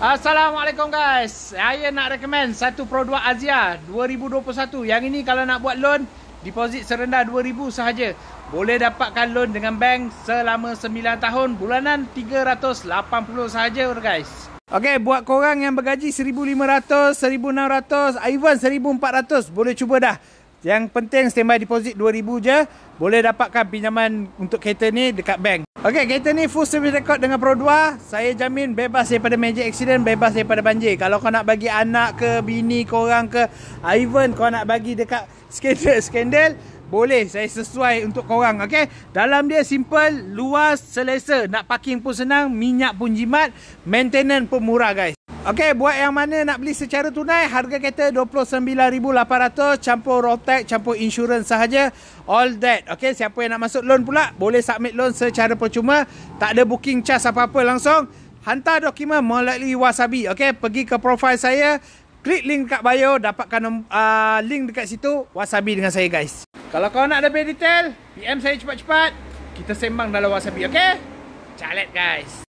Assalamualaikum guys. Saya nak recommend satu produk Azia 2021. Yang ini kalau nak buat loan, deposit serendah 2000 sahaja. Boleh dapatkan loan dengan bank selama 9 tahun, bulanan 380 sahaja guys. Okey, buat korang yang bergaji 1500, 1600, even 1400 boleh cuba dah. Yang penting standby deposit 2000 je. Boleh dapatkan pinjaman untuk kereta ni dekat bank. Okey, kereta ni full service record dengan Pro 2. Saya jamin bebas daripada major accident, bebas daripada banjir. Kalau kau nak bagi anak ke, bini korang ke, even kau nak bagi dekat skandal, boleh. Saya sesuai untuk korang. Okey, dalam dia simple, luas, selesa. Nak parking pun senang, minyak pun jimat, maintenance pun murah guys. Okey, buat yang mana nak beli secara tunai, harga kereta 29800 campur road tax, campur insurans sahaja. All that. Okey, siapa yang nak masuk loan pula, boleh submit loan secara percuma. Tak ada booking charge apa-apa, langsung hantar dokumen melalui Wasabi. Okey, pergi ke profile saya, klik link dekat bio, dapatkan link dekat situ, Wasabi dengan saya guys. Kalau kau nak lebih detail, PM saya cepat-cepat. Kita sembang dalam Wasabi, okey? Calet guys.